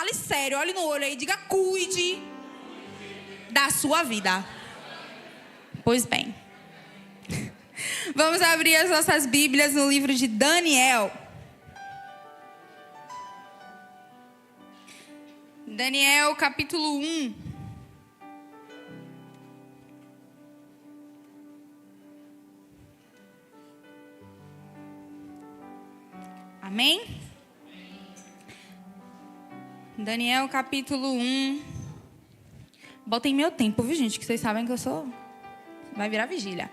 fale sério, olhe no olho aí e diga: cuide da sua vida. Pois bem. Vamos abrir as nossas Bíblias no livro de Daniel. Daniel, capítulo 1. Amém? Daniel, capítulo 1. Botem meu tempo, viu, gente? Que vocês sabem que eu sou... Vai virar vigília.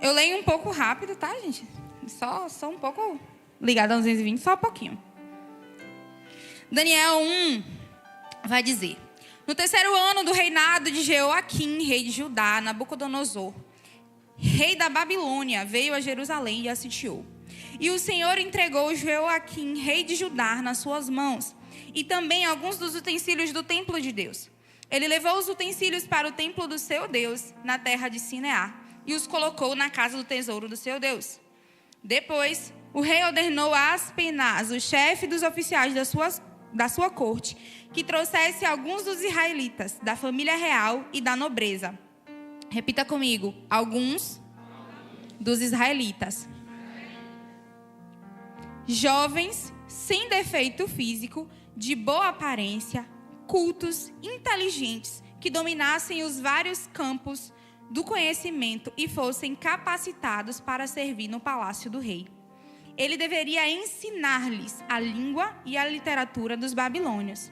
Eu leio um pouco rápido, tá, gente? Só um pouco ligado a 220, só um pouquinho. Daniel 1 vai dizer: no terceiro ano do reinado de Jeoaquim, rei de Judá, Nabucodonosor, rei da Babilônia, veio a Jerusalém e a sitiou. E o Senhor entregou Jeoaquim, rei de Judá, nas suas mãos, e também alguns dos utensílios do templo de Deus. Ele levou os utensílios para o templo do seu Deus, na terra de Sinear, e os colocou na casa do tesouro do seu Deus. Depois, o rei ordenou a Aspenaz, o chefe dos oficiais da sua corte, que trouxesse alguns dos israelitas, da família real e da nobreza. Repita comigo: alguns dos israelitas. Jovens, sem defeito físico, de boa aparência, cultos, inteligentes, que dominassem os vários campos do conhecimento e fossem capacitados para servir no palácio do rei. Ele deveria ensinar-lhes a língua e a literatura dos babilônios.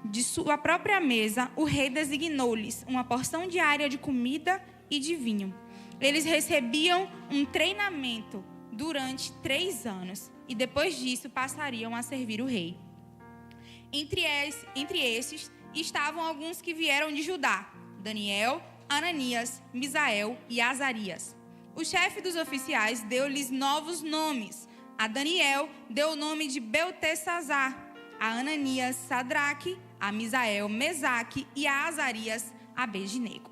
De sua própria mesa, o rei designou-lhes uma porção diária de comida e de vinho. Eles recebiam um treinamento durante 3 anos e depois disso passariam a servir o rei. Entre esses estavam alguns que vieram de Judá: Daniel, Ananias, Misael e Azarias. O chefe dos oficiais deu-lhes novos nomes. A Daniel deu o nome de Beltesazar, a Ananias, Sadraque, a Misael, Mesaque e a Azarias, Abednego.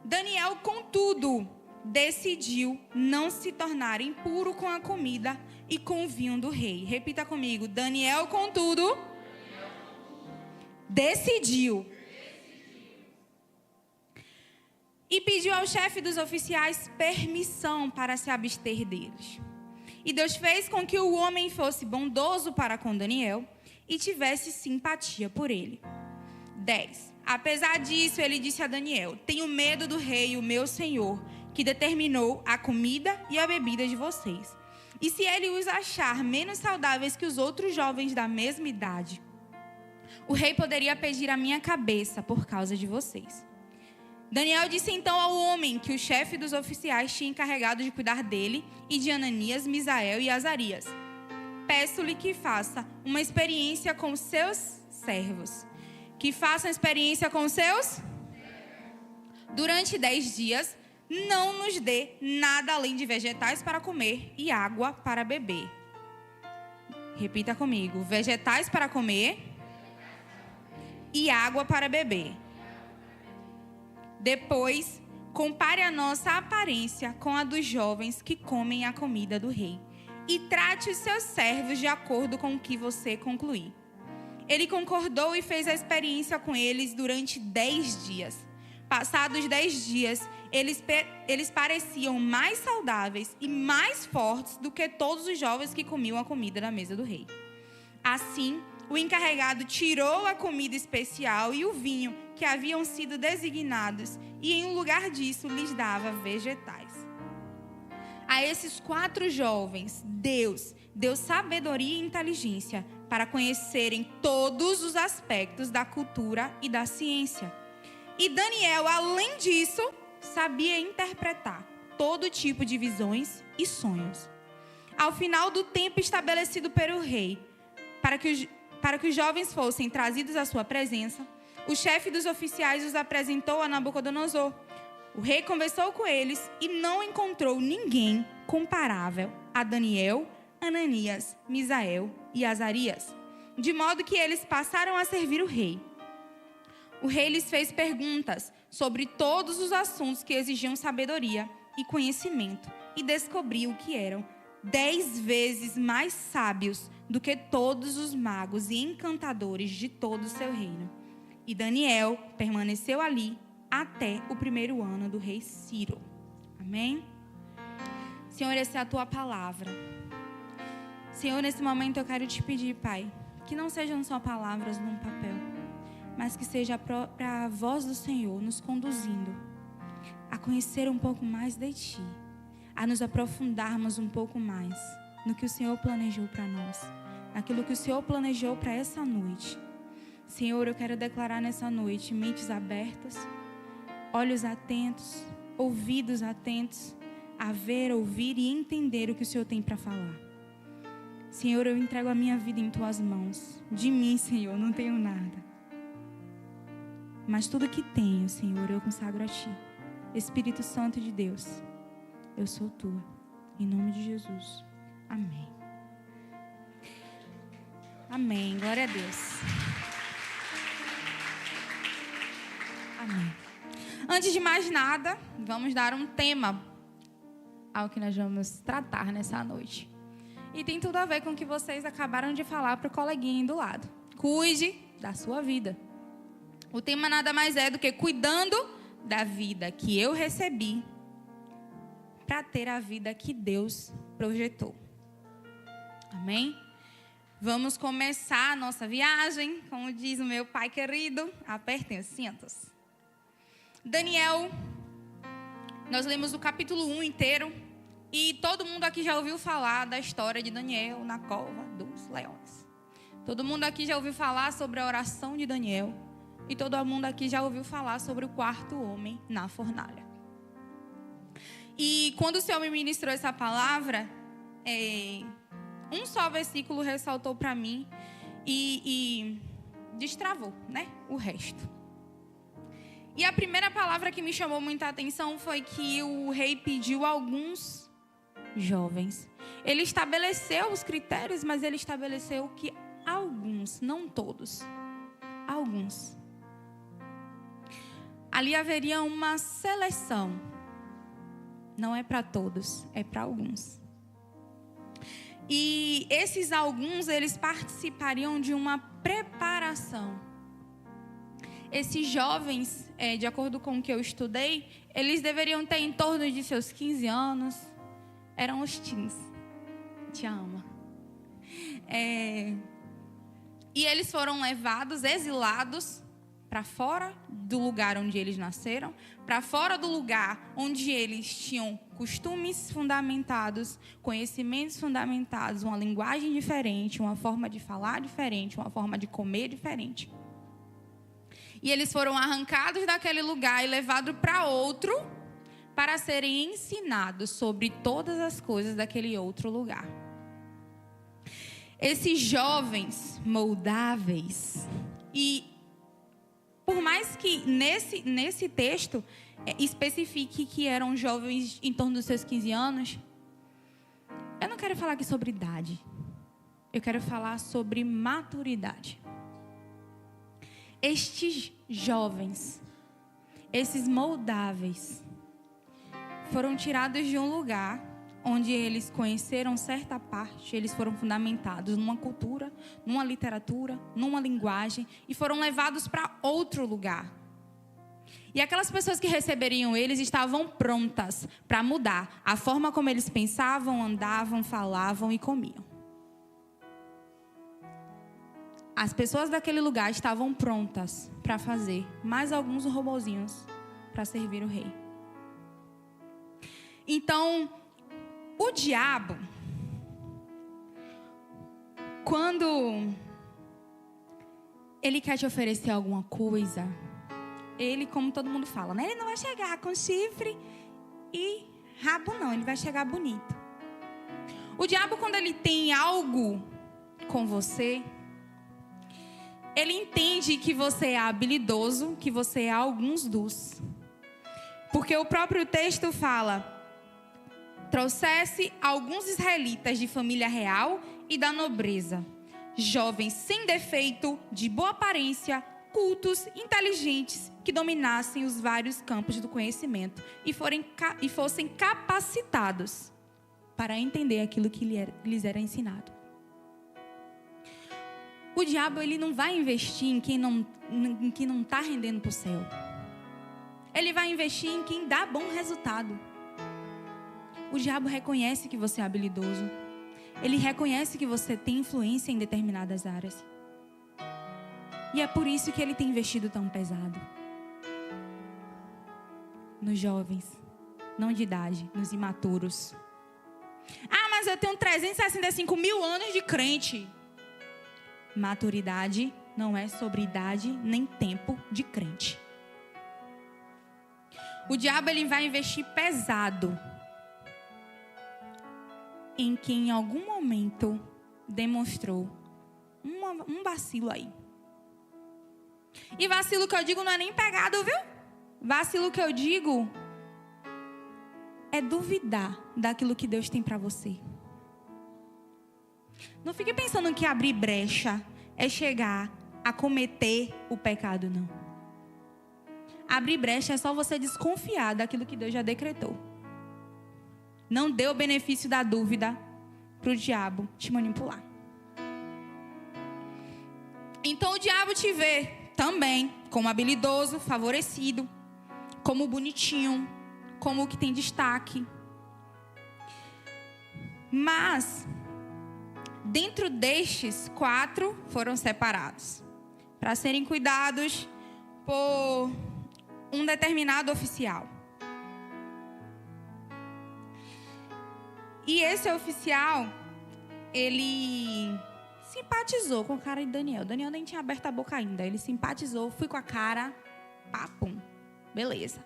Daniel, contudo, decidiu não se tornar impuro com a comida e com o vinho do rei. Repita comigo: Daniel, contudo, decidiu. E pediu ao chefe dos oficiais permissão para se abster deles. E Deus fez com que o homem fosse bondoso para com Daniel e tivesse simpatia por ele. 10. Apesar disso, ele disse a Daniel: tenho medo do rei, o meu senhor, que determinou a comida e a bebida de vocês. E se ele os achar menos saudáveis que os outros jovens da mesma idade, o rei poderia pedir a minha cabeça por causa de vocês. Daniel disse então ao homem que o chefe dos oficiais tinha encarregado de cuidar dele e de Ananias, Misael e Azarias: peço-lhe que faça uma experiência com seus servos. Que faça uma experiência com seus? Durante 10 dias, não nos dê nada além de vegetais para comer e água para beber. Repita comigo: vegetais para comer e água para beber. Depois, compare a nossa aparência com a dos jovens que comem a comida do rei e trate os seus servos de acordo com o que você concluir. Ele concordou e fez a experiência com eles durante 10 dias. Passados 10 dias, eles pareciam mais saudáveis e mais fortes do que todos os jovens que comiam a comida da mesa do rei. Assim, o encarregado tirou a comida especial e o vinho que haviam sido designados e, em lugar disso, lhes dava vegetais. A esses 4 jovens, Deus deu sabedoria e inteligência para conhecerem todos os aspectos da cultura e da ciência. E Daniel, além disso, sabia interpretar todo tipo de visões e sonhos. Ao final do tempo estabelecido pelo rei, para que os jovens fossem trazidos à sua presença, o chefe dos oficiais os apresentou a Nabucodonosor. O rei conversou com eles e não encontrou ninguém comparável a Daniel, Ananias, Misael e Azarias, de modo que eles passaram a servir o rei. O rei lhes fez perguntas sobre todos os assuntos que exigiam sabedoria e conhecimento e descobriu que eram 10 vezes mais sábios do que todos os magos e encantadores de todo o seu reino. E Daniel permaneceu ali até o 1º ano do rei Ciro. Amém? Senhor, essa é a tua palavra. Senhor, nesse momento eu quero te pedir, Pai, que não sejam só palavras num papel, mas que seja a própria voz do Senhor nos conduzindo a conhecer um pouco mais de Ti, a nos aprofundarmos um pouco mais no que o Senhor planejou para nós, naquilo que o Senhor planejou para essa noite. Senhor, eu quero declarar nessa noite mentes abertas, olhos atentos, ouvidos atentos, a ver, ouvir e entender o que o Senhor tem para falar. Senhor, eu entrego a minha vida em Tuas mãos. De mim, Senhor, não tenho nada. Mas tudo que tenho, Senhor, eu consagro a Ti. Espírito Santo de Deus, eu sou Tua. Em nome de Jesus. Amém. Amém. Glória a Deus. Amém. Antes de mais nada, vamos dar um tema ao que nós vamos tratar nessa noite. E tem tudo a ver com o que vocês acabaram de falar para o coleguinha do lado. Cuide da sua vida. O tema nada mais é do que cuidando da vida que eu recebi para ter a vida que Deus projetou. Amém? Vamos começar a nossa viagem, como diz o meu pai querido. Apertem os cintos. Daniel, nós lemos o capítulo 1 inteiro. E todo mundo aqui já ouviu falar da história de Daniel na cova dos leões. Todo mundo aqui já ouviu falar sobre a oração de Daniel. E todo mundo aqui já ouviu falar sobre o 4º homem na fornalha. E quando o Senhor me ministrou essa palavra, um só versículo ressaltou para mim e destravou, né, o resto. E a primeira palavra que me chamou muita atenção foi que o rei pediu a alguns jovens. Ele estabeleceu os critérios, mas ele estabeleceu que alguns, não todos, alguns. Ali haveria uma seleção. Não é para todos, é para alguns. E esses alguns, eles participariam de uma preparação. Esses jovens, de acordo com o que eu estudei, eles deveriam ter em torno de seus 15 anos. Eram os teens. Te amo. E eles foram levados, exilados, para fora do lugar onde eles nasceram, para fora do lugar onde eles tinham costumes fundamentados, conhecimentos fundamentados, uma linguagem diferente, uma forma de falar diferente, uma forma de comer diferente. E eles foram arrancados daquele lugar e levados para outro, para serem ensinados sobre todas as coisas daquele outro lugar. Esses jovens moldáveis, e por mais que nesse texto especifique que eram jovens em torno dos seus 15 anos, eu não quero falar aqui sobre idade. Eu quero falar sobre maturidade. Estes jovens, esses moldáveis, foram tirados de um lugar onde eles conheceram certa parte, eles foram fundamentados numa cultura, numa literatura, numa linguagem, e foram levados para outro lugar. E aquelas pessoas que receberiam eles estavam prontas para mudar a forma como eles pensavam, andavam, falavam e comiam. As pessoas daquele lugar estavam prontas para fazer mais alguns robozinhos para servir o rei. Então, o diabo, quando ele quer te oferecer alguma coisa, ele, como todo mundo fala, né? Ele não vai chegar com chifre e rabo, não. Ele vai chegar bonito. O diabo, quando ele tem algo com você, ele entende que você é habilidoso, que você é alguns dos. Porque o próprio texto fala: trouxesse alguns israelitas de família real e da nobreza, jovens sem defeito, de boa aparência, cultos, inteligentes, que dominassem os vários campos do conhecimento e fossem capacitados para entender aquilo que lhes era ensinado. O diabo, ele não vai investir em quem não está rendendo para o céu. Ele vai investir em quem dá bom resultado. O diabo reconhece que você é habilidoso. Ele reconhece que você tem influência em determinadas áreas. E é por isso que ele tem investido tão pesado. Nos jovens, não de idade, nos imaturos. Ah, mas eu tenho 365 mil anos de crente. Maturidade não é sobre idade nem tempo de crente. O diabo, ele vai investir pesado em quem em algum momento demonstrou um vacilo aí. E vacilo que eu digo não é nem pegado, viu? Vacilo que eu digo é duvidar daquilo que Deus tem para você. Não fique pensando que abrir brecha é chegar a cometer o pecado, não. Abrir brecha é só você desconfiar daquilo que Deus já decretou. Não dê o benefício da dúvida para o diabo te manipular. Então o diabo te vê também como habilidoso, favorecido, como bonitinho, como o que tem destaque. Mas dentro destes 4 foram separados para serem cuidados por um determinado oficial. E esse oficial, ele simpatizou com a cara de Daniel. Daniel nem tinha aberto a boca ainda. Ele simpatizou, fui com a cara, papum, beleza.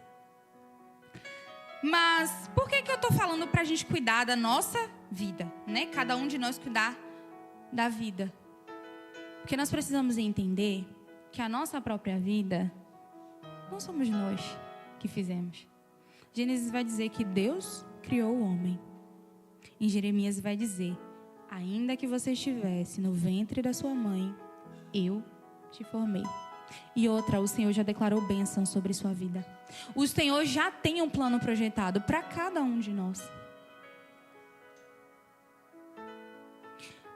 Mas por que eu estou falando para a gente cuidar da nossa vida, né? Cada um de nós cuidar da vida. Porque nós precisamos entender que a nossa própria vida não somos nós que fizemos. Gênesis vai dizer que Deus criou o homem. Em Jeremias vai dizer: ainda que você estivesse no ventre da sua mãe, eu te formei. E outra, o Senhor já declarou bênção sobre sua vida. O Senhor já tem um plano projetado para cada um de nós.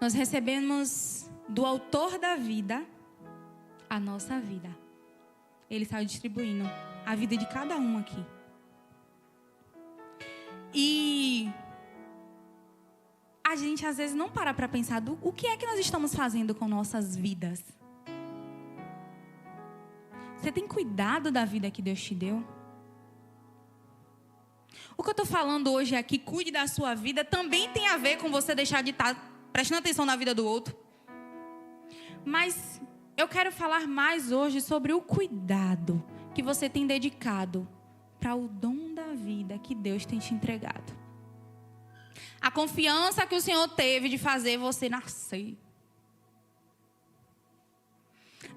Nós recebemos do autor da vida a nossa vida. Ele está distribuindo a vida de cada um aqui. E a gente às vezes não para pensar o que é que nós estamos fazendo com nossas vidas. Você tem cuidado da vida que Deus te deu? O que eu estou falando hoje aqui, cuide da sua vida, também tem a ver com você deixar de estar prestando atenção na vida do outro. Mas eu quero falar mais hoje sobre o cuidado que você tem dedicado para o dom da vida que Deus tem te entregado. A confiança que o Senhor teve de fazer você nascer.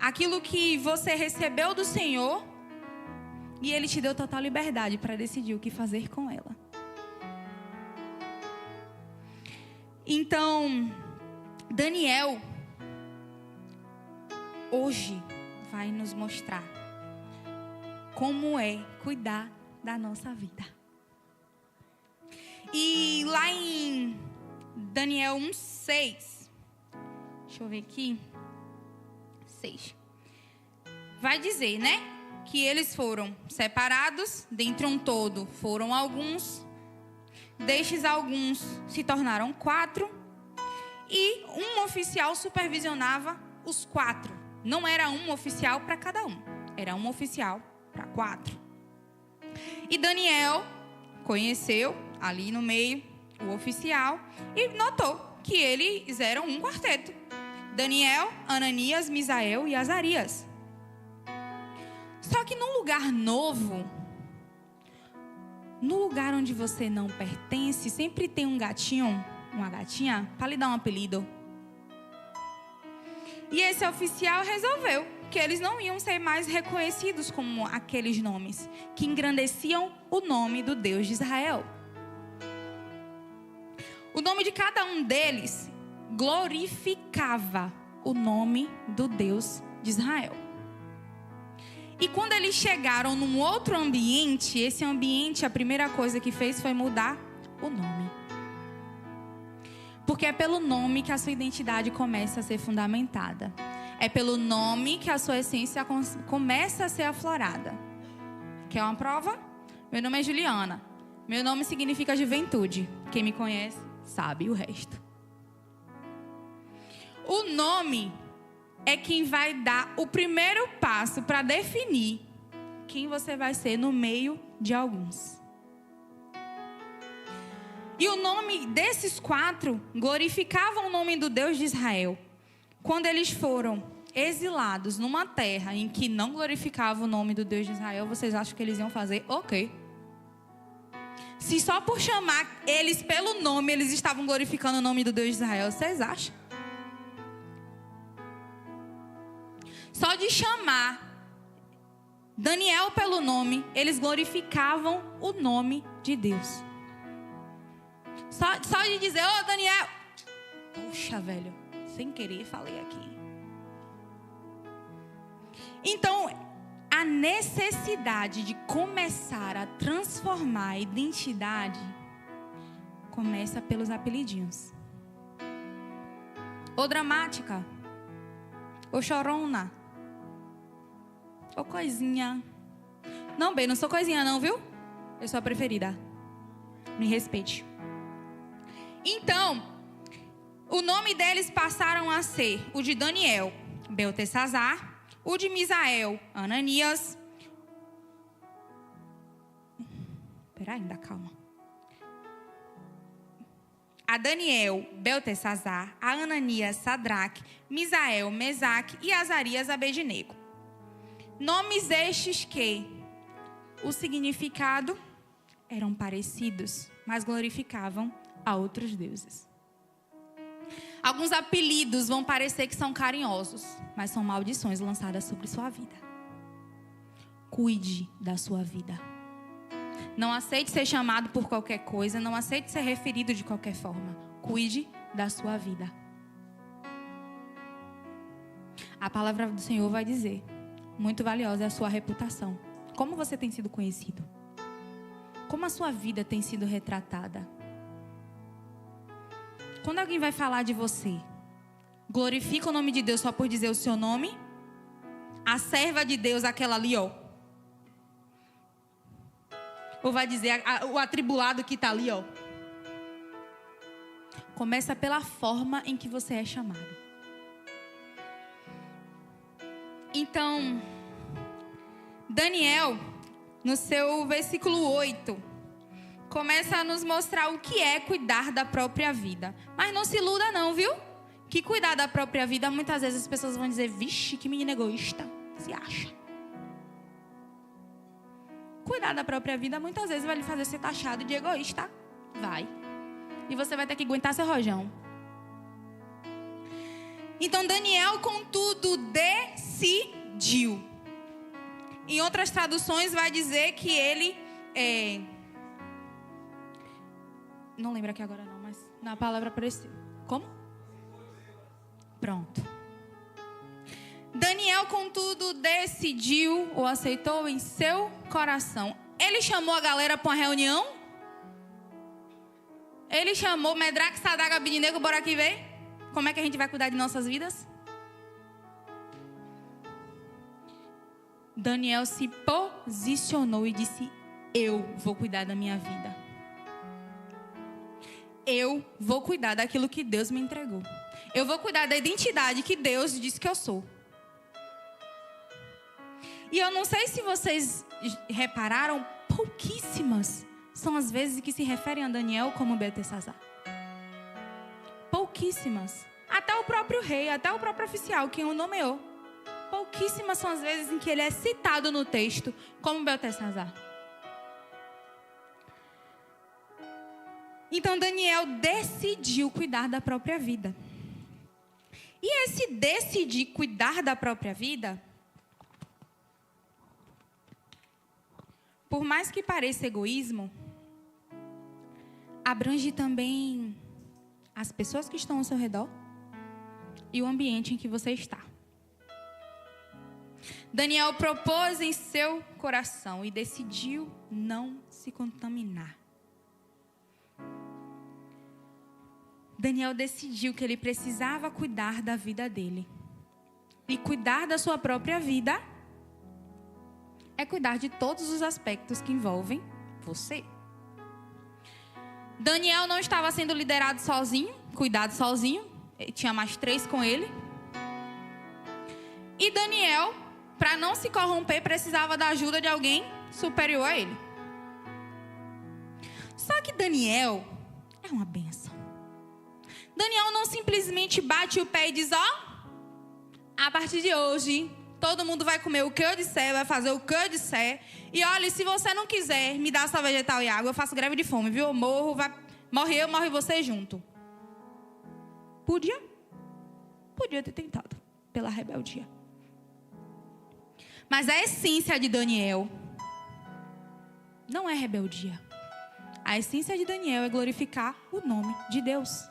Aquilo que você recebeu do Senhor e Ele te deu total liberdade para decidir o que fazer com ela. Então, Daniel hoje vai nos mostrar como é cuidar da nossa vida. E lá em Daniel 1:6, deixa eu ver aqui, 6, vai dizer, né, que eles foram separados, dentre um todo foram alguns, destes alguns se tornaram 4, e um oficial supervisionava os 4. Não era um oficial para cada um, era um oficial para 4. E Daniel conheceu ali no meio o oficial e notou que eles eram um quarteto: Daniel, Ananias, Misael e Azarias. Só que num lugar novo, no lugar onde você não pertence, sempre tem um gatinho, uma gatinha, para lhe dar um apelido. E esse oficial resolveu que eles não iam ser mais reconhecidos como aqueles nomes que engrandeciam o nome do Deus de Israel. O nome de cada um deles glorificava o nome do Deus de Israel. E quando eles chegaram num outro ambiente, esse ambiente, a primeira coisa que fez foi mudar o nome. Porque é pelo nome que a sua identidade começa a ser fundamentada. É pelo nome que a sua essência começa a ser aflorada. Quer uma prova? Meu nome é Juliana. Meu nome significa juventude. Quem me conhece sabe o resto. O nome é quem vai dar o primeiro passo para definir quem você vai ser no meio de alguns. E o nome desses 4 glorificavam o nome do Deus de Israel. Quando eles foram exilados numa terra em que não glorificava o nome do Deus de Israel, vocês acham que eles iam fazer o quê? Se só por chamar eles pelo nome, eles estavam glorificando o nome do Deus de Israel, vocês acham? Só de chamar Daniel pelo nome, eles glorificavam o nome de Deus. Só de dizer, ô Daniel. Puxa, velho, sem querer falei aqui. Então, a necessidade de começar a transformar a identidade começa pelos apelidinhos. Ô dramática, ô chorona, ô coisinha. Não, bem, não sou coisinha não, viu? Eu sou a preferida. Me respeite. Então, o nome deles passaram a ser o de Daniel, Beltesazar, o de Misael, Ananias. Peraí, ainda calma. A Daniel, Beltesazar, a Ananias, Sadraque, Misael, Mesaque e Azarias, Abednego. Nomes estes que o significado eram parecidos, mas glorificavam a outros deuses. Alguns apelidos vão parecer que são carinhosos, mas são maldições lançadas sobre sua vida. Cuide da sua vida. Não aceite ser chamado por qualquer coisa, não aceite ser referido de qualquer forma. Cuide da sua vida. A palavra do Senhor vai dizer: muito valiosa é a sua reputação. Como você tem sido conhecido? Como a sua vida tem sido retratada? Quando alguém vai falar de você, glorifica o nome de Deus só por dizer o seu nome? A serva de Deus, aquela ali, ó. Ou vai dizer o atribulado que está ali, ó. Começa pela forma em que você é chamado. Então, Daniel, no seu versículo 8, começa a nos mostrar o que é cuidar da própria vida. Mas não se iluda não, viu? Que cuidar da própria vida, muitas vezes as pessoas vão dizer: vixe, que menino egoísta, se acha. Cuidar da própria vida, muitas vezes vai lhe fazer ser taxado de egoísta. Vai. E você vai ter que aguentar seu rojão. Então Daniel, contudo, decidiu. Em outras traduções vai dizer que ele... Não lembro aqui agora não, mas na palavra apareceu. Como? Pronto. Daniel, contudo, decidiu ou aceitou em seu coração. Ele chamou a galera para uma reunião? Ele chamou Medraque, Sadraque, Abednego, bora aqui ver? Como é que a gente vai cuidar de nossas vidas? Daniel se posicionou e disse: eu vou cuidar da minha vida. Eu vou cuidar daquilo que Deus me entregou. Eu vou cuidar da identidade que Deus disse que eu sou. E eu não sei se vocês repararam, pouquíssimas são as vezes que se referem a Daniel como Beltesazar. Pouquíssimas. Até o próprio rei, até o próprio oficial, quem o nomeou. Pouquíssimas são as vezes em que ele é citado no texto como Beltesazar. Então Daniel decidiu cuidar da própria vida. E esse decidir cuidar da própria vida, por mais que pareça egoísmo, abrange também as pessoas que estão ao seu redor e o ambiente em que você está. Daniel propôs em seu coração e decidiu não se contaminar. Daniel decidiu que ele precisava cuidar da vida dele. E cuidar da sua própria vida é cuidar de todos os aspectos que envolvem você. Daniel não estava sendo liderado sozinho, cuidado sozinho. Tinha mais 3 com ele. E Daniel, para não se corromper, precisava da ajuda de alguém superior a ele. Só que Daniel é uma bênção. Daniel não simplesmente bate o pé e diz, a partir de hoje, todo mundo vai comer o que eu disser, vai fazer o que eu disser. E olha, se você não quiser me dar só vegetal e água, eu faço greve de fome, viu? Eu morro, morre eu, morre você junto. Podia ter tentado, pela rebeldia. Mas a essência de Daniel não é rebeldia. A essência de Daniel é glorificar o nome de Deus.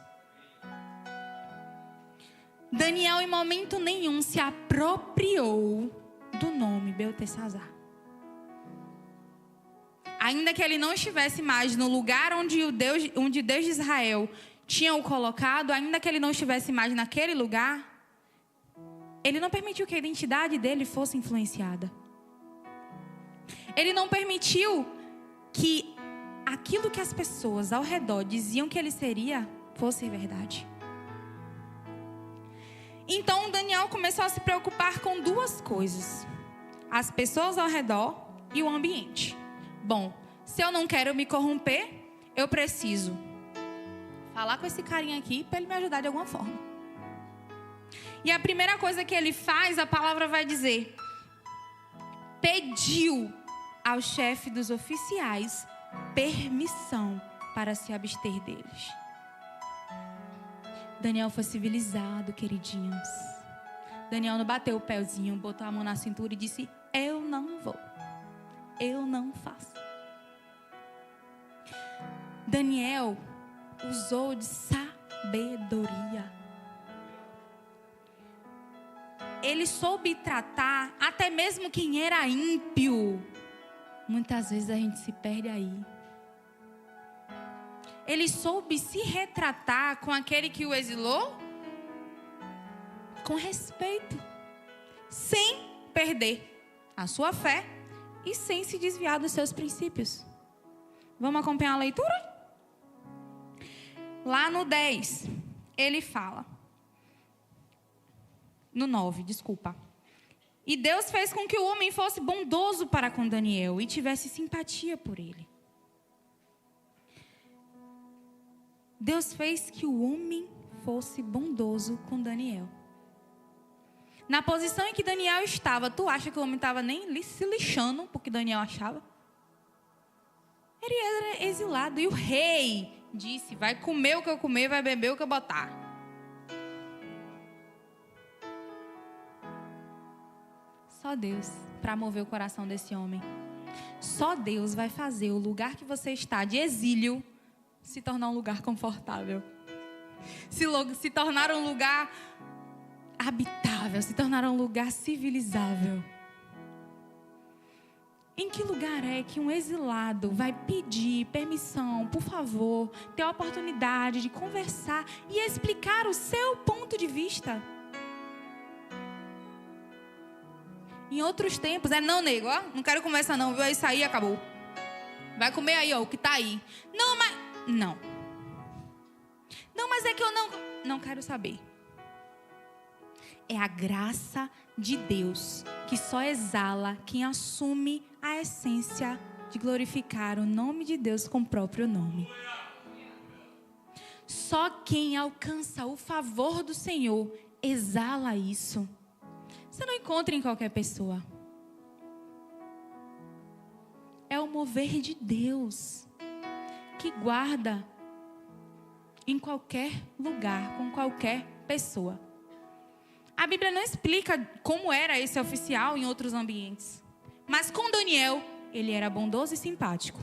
Daniel, em momento nenhum, se apropriou do nome Beltesazar. Ainda que ele não estivesse mais no lugar onde Deus de Israel tinha o colocado, ainda que ele não estivesse mais naquele lugar, ele não permitiu que a identidade dele fosse influenciada. Ele não permitiu que aquilo que as pessoas ao redor diziam que ele seria, fosse verdade. Então Daniel começou a se preocupar com 2 coisas: as pessoas ao redor e o ambiente. Bom, se eu não quero me corromper, eu preciso falar com esse carinha aqui para ele me ajudar de alguma forma. E a primeira coisa que ele faz, a palavra vai dizer, pediu ao chefe dos oficiais permissão para se abster deles. Daniel foi civilizado, queridinhos. Daniel não bateu o pezinho, botou a mão na cintura e disse, eu não vou, eu não faço. Daniel usou de sabedoria. Ele soube tratar até mesmo quem era ímpio. Muitas vezes a gente se perde aí. Ele soube se retratar com aquele que o exilou com respeito, sem perder a sua fé e sem se desviar dos seus princípios. Vamos acompanhar a leitura? Lá no 10, ele fala. No 9, desculpa. E Deus fez com que o homem fosse bondoso para com Daniel e tivesse simpatia por ele. Deus fez que o homem fosse bondoso com Daniel. Na posição em que Daniel estava, tu acha que o homem estava nem se lixando porque Daniel achava? Ele era exilado e o rei disse, vai comer o que eu comer, vai beber o que eu botar. Só Deus para mover o coração desse homem. Só Deus vai fazer o lugar que você está de exílio se tornar um lugar confortável. Se tornar um lugar habitável, se tornar um lugar civilizável. Em que lugar é que um exilado vai pedir permissão, por favor, ter a oportunidade de conversar e explicar o seu ponto de vista? Em outros tempos, não, nego, não quero conversar não, viu? Isso aí acabou. Vai comer aí, o que tá aí. Não, mas... Não. Não, mas é que eu não quero saber. É a graça de Deus que só exala quem assume a essência de glorificar o nome de Deus com o próprio nome. Só quem alcança o favor do Senhor exala isso. Você não encontra em qualquer pessoa. É o mover de Deus que guarda em qualquer lugar, com qualquer pessoa. A Bíblia não explica como era esse oficial em outros ambientes. Mas com Daniel, ele era bondoso e simpático.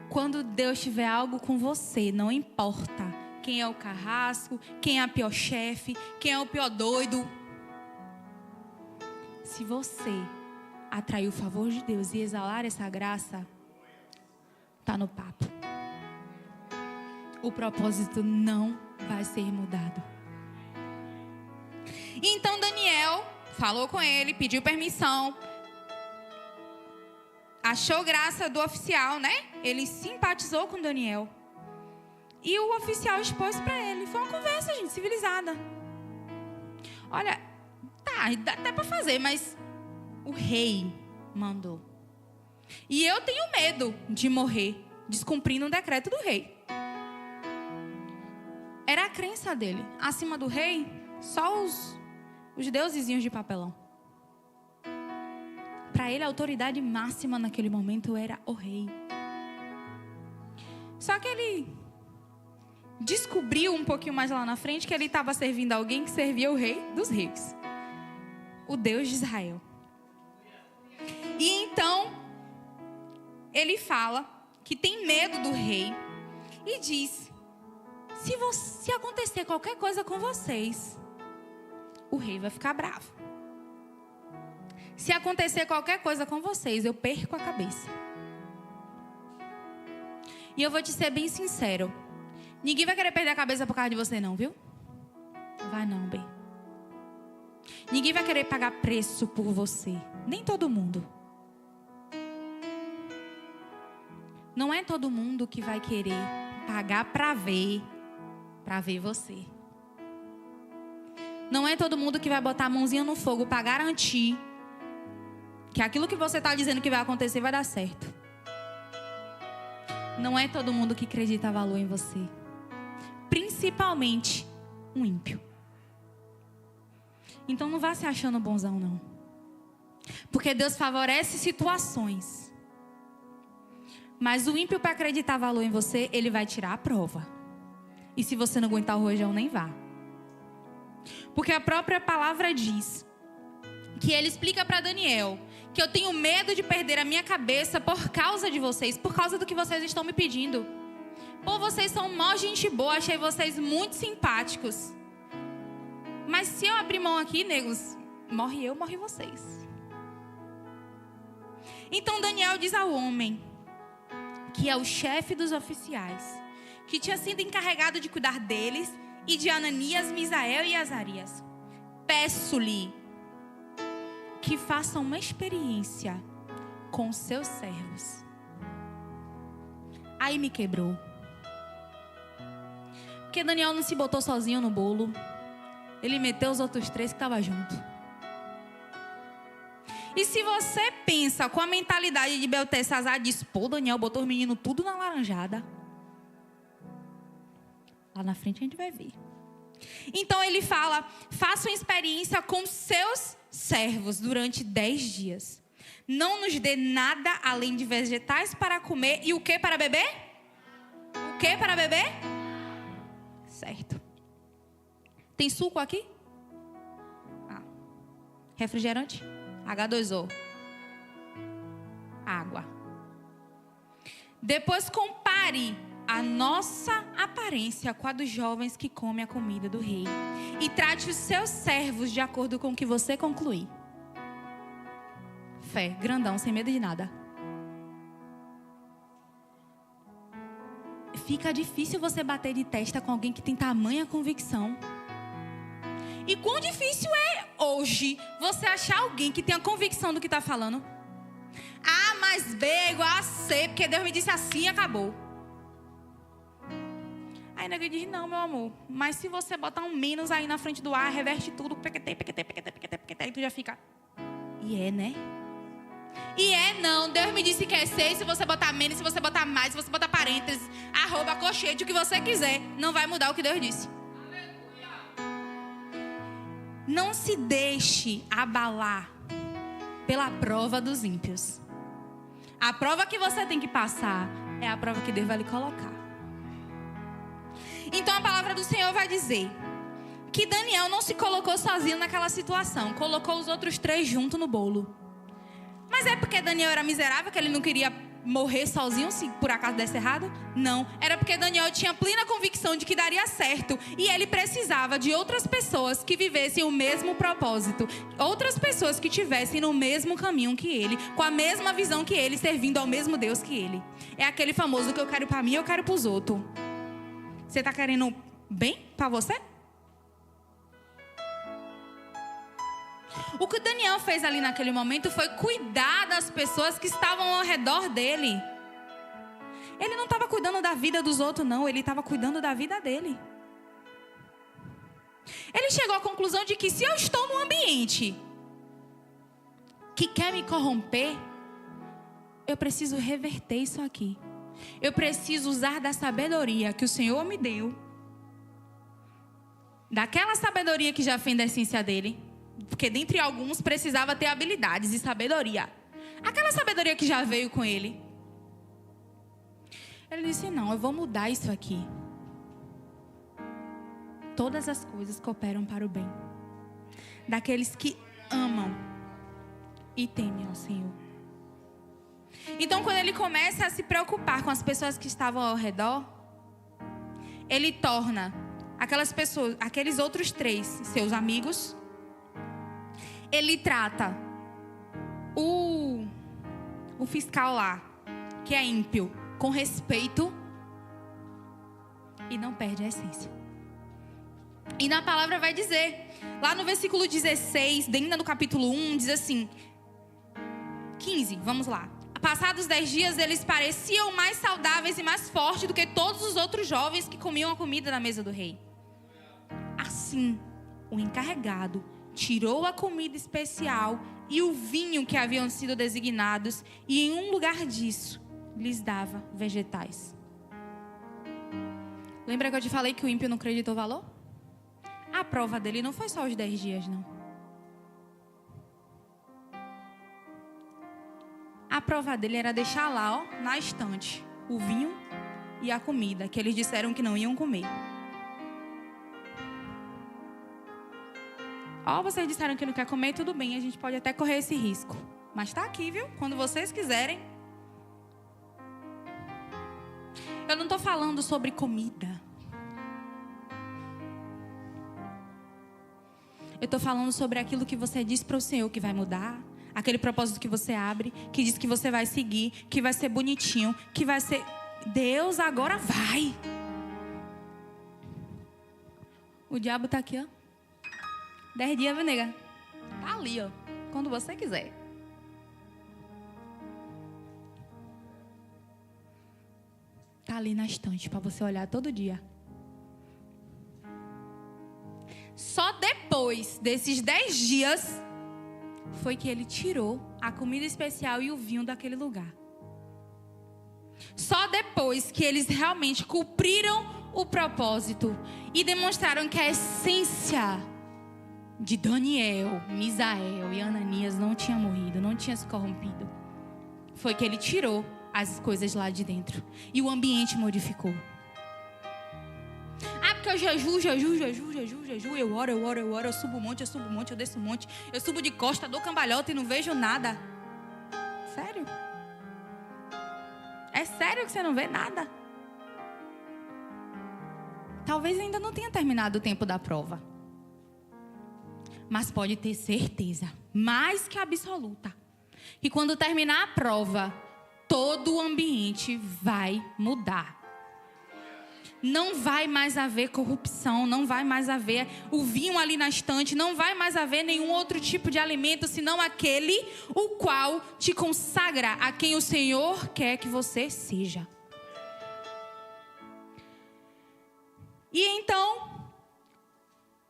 Quando Deus tiver algo com você, não importa quem é o carrasco, quem é a pior chefe, quem é o pior doido. Se você atrair o favor de Deus e exalar essa graça, tá no papo. o propósito não vai ser mudado. Então Daniel falou com ele, pediu permissão, achou graça do oficial, né? Ele simpatizou com Daniel. E o oficial expôs para ele. Foi uma conversa, gente, civilizada. Olha, tá, dá até para fazer, mas o rei mandou. E eu tenho medo de morrer descumprindo um decreto do rei. Era a crença dele. Acima do rei, só os deusezinhos de papelão. Para ele, a autoridade máxima naquele momento era o rei. Só que ele descobriu um pouquinho mais lá na frente que ele estava servindo alguém que servia o rei dos reis, o Deus de Israel. E então ele fala que tem medo do rei e diz: se acontecer qualquer coisa com vocês, o rei vai ficar bravo. Se acontecer qualquer coisa com vocês, eu perco a cabeça. E eu vou te ser bem sincero, ninguém vai querer perder a cabeça por causa de você não, viu? Vai não, bem. Ninguém vai querer pagar preço por você. Nem todo mundo. Não é todo mundo que vai querer pagar para ver você. Não é todo mundo que vai botar a mãozinha no fogo para garantir que aquilo que você está dizendo que vai acontecer vai dar certo. Não é todo mundo que acredita valor em você. Principalmente um ímpio. Então não vá se achando bonzão, não. Porque Deus favorece situações. Mas o ímpio, para acreditar valor em você, ele vai tirar a prova. E se você não aguentar o rojão, nem vá. Porque a própria palavra diz que ele explica para Daniel que eu tenho medo de perder a minha cabeça por causa de vocês, por causa do que vocês estão me pedindo. Pô, vocês são mó gente boa, achei vocês muito simpáticos. Mas se eu abrir mão aqui, negros, morre eu, morre vocês. Então Daniel diz ao homem, que é o chefe dos oficiais, que tinha sido encarregado de cuidar deles, e de Ananias, Misael e Azarias: peço-lhe que faça uma experiência com seus servos. Aí me quebrou. Porque Daniel não se botou sozinho no bolo. Ele meteu os outros 3 que estavam junto. E se você pensa com a mentalidade de Beltesazar, diz: pô, Daniel botou os meninos tudo na laranjada. Lá na frente a gente vai ver. Então ele fala: faça uma experiência com seus servos durante 10 dias. Não nos dê nada além de vegetais para comer. E o que para beber? O que para beber? Certo. Tem suco aqui? Refrigerante? H2O. Água. Depois compare a nossa aparência com a dos jovens que comem a comida do rei. E trate os seus servos de acordo com o que você concluir. Fé, grandão, sem medo de nada. Fica difícil você bater de testa com alguém que tem tamanha convicção. E quão difícil é hoje você achar alguém que tenha convicção do que está falando. A mais B é igual a C, porque Deus me disse assim e acabou. Aí a nega diz: não, meu amor, mas se você botar um menos aí na frente do ar, reverte tudo, aí tu já fica: e é, né? E é, não, Deus me disse que é 6, se você botar menos, se você botar mais, se você botar parênteses, arroba, colchete, o que você quiser, não vai mudar o que Deus disse. Não se deixe abalar pela prova dos ímpios. A prova que você tem que passar é a prova que Deus vai lhe colocar. Então a palavra do Senhor vai dizer que Daniel não se colocou sozinho naquela situação. Colocou os outros 3 junto no bolo. Mas é porque Daniel era miserável que ele não queria morrer sozinho se por acaso desse errado? Não, era porque Daniel tinha plena convicção de que daria certo. E ele precisava de outras pessoas que vivessem o mesmo propósito. Outras pessoas que tivessem no mesmo caminho que ele, com a mesma visão que ele, servindo ao mesmo Deus que ele. É aquele famoso que eu quero para mim, eu quero para os outros. Você está querendo bem para você? O que Daniel fez ali naquele momento foi cuidar das pessoas que estavam ao redor dele. Ele não estava cuidando da vida dos outros, não. Ele estava cuidando da vida dele. Ele chegou à conclusão de que se eu estou num ambiente que quer me corromper, eu preciso reverter isso aqui. Eu preciso usar da sabedoria que o Senhor me deu. Daquela sabedoria que já vem da essência dele. Porque dentre alguns precisava ter habilidades e sabedoria. Aquela sabedoria que já veio com ele. Ele disse, não, eu vou mudar isso aqui. Todas as coisas cooperam para o bem daqueles que amam e temem ao Senhor. Então, quando ele começa a se preocupar com as pessoas que estavam ao redor, ele torna aquelas pessoas, aqueles outros 3, seus amigos. Ele trata o fiscal lá, que é ímpio, com respeito e não perde a essência. E na palavra vai dizer, lá no versículo 16, ainda no capítulo 1, diz assim, 15, vamos lá. Passados 10 dias, eles pareciam mais saudáveis e mais fortes do que todos os outros jovens que comiam a comida na mesa do rei. Assim, o encarregado tirou a comida especial e o vinho que haviam sido designados, e em um lugar disso, lhes dava vegetais. Lembra que eu te falei que o ímpio não acreditou valor? A prova dele não foi só os 10 dias, não. A prova dele era deixar lá, ó, na estante, o vinho e a comida, que eles disseram que não iam comer. Ó, vocês disseram que não quer comer, tudo bem, a gente pode até correr esse risco. Mas tá aqui, viu? Quando vocês quiserem. Eu não tô falando sobre comida. Eu tô falando sobre aquilo que você diz para o Senhor que vai mudar. Aquele propósito que você abre, que diz que você vai seguir, que vai ser bonitinho, que vai ser... Deus agora vai. O diabo tá aqui, ó. 10 dias, viu, nega? Tá ali, ó. Quando você quiser. Tá ali na estante para você olhar todo dia. Só depois desses 10 dias foi que ele tirou a comida especial e o vinho daquele lugar. Só depois que eles realmente cumpriram o propósito e demonstraram que a essência de Daniel, Misael e Ananias não tinha morrido, não tinha se corrompido, foi que ele tirou as coisas lá de dentro e o ambiente modificou. Ah, porque eu jejuo, eu oro, eu subo um monte, eu desço um monte, eu subo de costa, dou cambalhota e não vejo nada. Sério? É sério que você não vê nada? Talvez ainda não tenha terminado o tempo da prova. Mas pode ter certeza, mais que absoluta, que quando terminar a prova, todo o ambiente vai mudar. Não vai mais haver corrupção, não vai mais haver o vinho ali na estante, não vai mais haver nenhum outro tipo de alimento, senão aquele o qual te consagra a quem o Senhor quer que você seja. E então,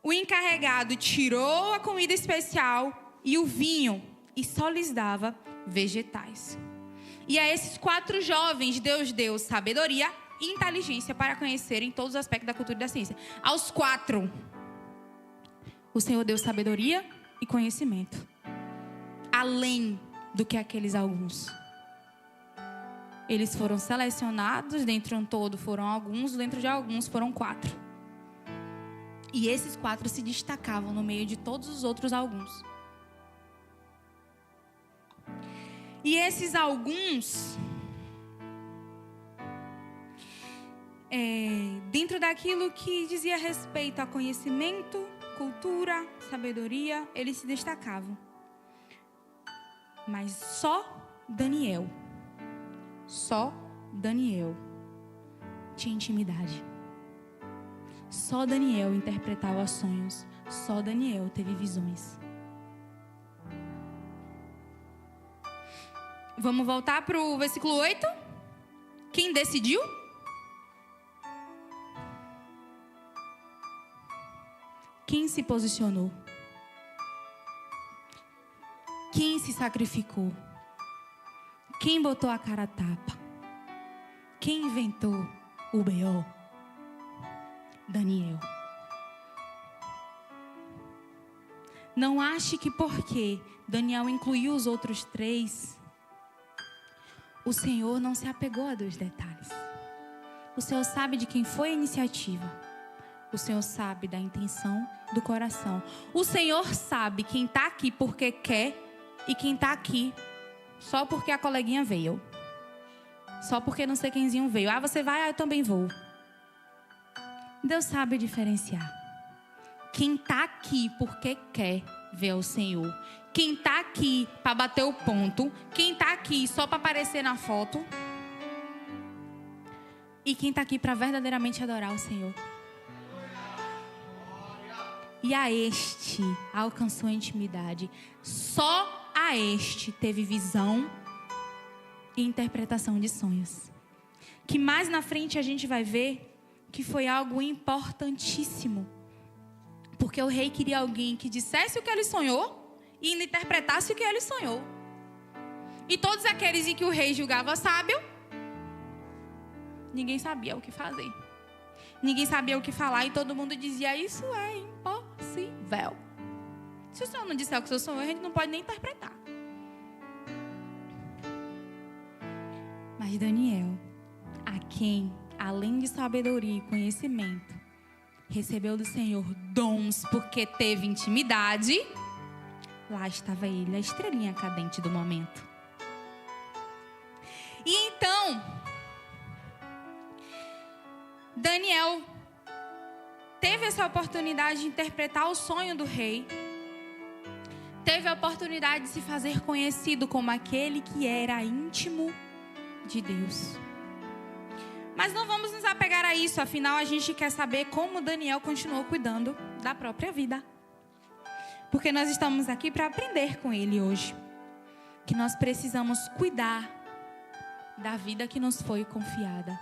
o encarregado tirou a comida especial e o vinho e só lhes dava vegetais. E a esses 4 jovens, Deus deu sabedoria e inteligência para conhecerem todos os aspectos da cultura e da ciência. Aos 4, o Senhor deu sabedoria e conhecimento, além do que aqueles alguns. Eles foram selecionados, dentro de um todo foram alguns, dentro de alguns foram 4. E esses 4 se destacavam no meio de todos os outros alguns. E esses alguns, dentro daquilo que dizia respeito a conhecimento, cultura, sabedoria, eles se destacavam. Mas só Daniel tinha intimidade. Só Daniel interpretava sonhos. Só Daniel teve visões. Vamos voltar para o versículo 8? Quem decidiu? Quem se posicionou? Quem se sacrificou? Quem botou a cara a tapa? Quem inventou o B.O.? Daniel. Não ache que porque Daniel incluiu os outros 3, o Senhor não se apegou a 2 detalhes. O Senhor sabe de quem foi a iniciativa. O Senhor sabe da intenção do coração. O Senhor sabe quem está aqui porque quer e quem está aqui só porque a coleguinha veio. Só porque não sei quemzinho veio. Ah, você vai? Ah, eu também vou. Deus sabe diferenciar. Quem está aqui porque quer ver o Senhor. Quem está aqui para bater o ponto. Quem está aqui só para aparecer na foto. E quem está aqui para verdadeiramente adorar o Senhor. E a este alcançou a intimidade. Só a este teve visão e interpretação de sonhos. Que mais na frente a gente vai ver que foi algo importantíssimo. Porque o rei queria alguém que dissesse o que ele sonhou e interpretasse o que ele sonhou. E todos aqueles em que o rei julgava sábio, ninguém sabia o que fazer. Ninguém sabia o que falar e todo mundo dizia: isso é impossível. Se o Senhor não disser o que o Senhor sonhou, a gente não pode nem interpretar. Mas Daniel, a quem, além de sabedoria e conhecimento, recebeu do Senhor dons porque teve intimidade, lá estava ele, a estrelinha cadente do momento. E então, Daniel teve essa oportunidade de interpretar o sonho do rei. Teve a oportunidade de se fazer conhecido como aquele que era íntimo de Deus. Mas não vamos nos apegar a isso, afinal a gente quer saber como Daniel continuou cuidando da própria vida. Porque nós estamos aqui para aprender com ele hoje. Que nós precisamos cuidar da vida que nos foi confiada.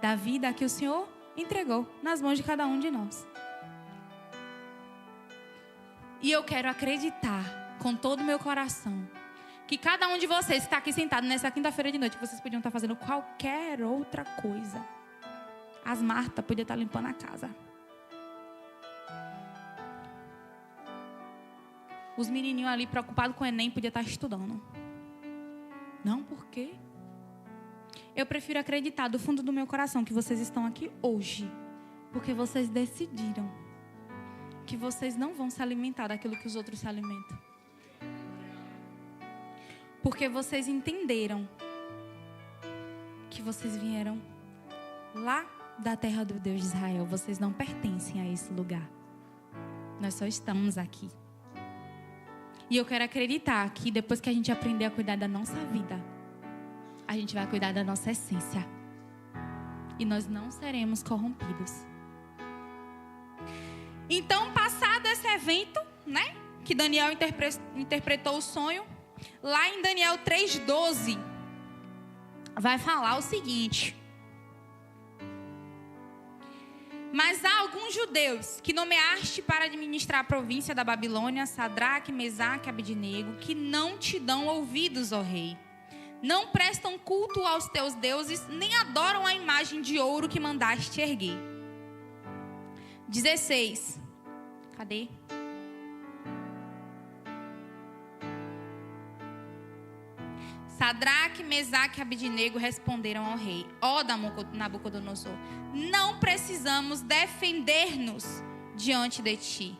Da vida que o Senhor entregou nas mãos de cada um de nós. E eu quero acreditar com todo o meu coração que cada um de vocês que está aqui sentado nessa quinta-feira de noite, que vocês podiam estar fazendo qualquer outra coisa. As Marta podiam estar limpando a casa. Os menininhos ali preocupados com o Enem podiam estar estudando. Não, por quê? Eu prefiro acreditar do fundo do meu coração que vocês estão aqui hoje, porque vocês decidiram que vocês não vão se alimentar daquilo que os outros se alimentam. Porque vocês entenderam que vocês vieram lá da terra do Deus de Israel. Vocês não pertencem a esse lugar. Nós só estamos aqui. E eu quero acreditar que depois que a gente aprender a cuidar da nossa vida, a gente vai cuidar da nossa essência. E nós não seremos corrompidos. Então, passado esse evento, né, que Daniel interpretou o sonho, lá em Daniel 3:12, vai falar o seguinte: mas há alguns judeus que nomeaste para administrar a província da Babilônia, Sadraque, Mesaque e Abednego, que não te dão ouvidos, ó rei. Não prestam culto aos teus deuses, nem adoram a imagem de ouro que mandaste erguer. 16. Cadê? Sadraque, Mesaque e Abednego responderam ao rei: ó Nabucodonosor, não precisamos defender-nos diante de ti.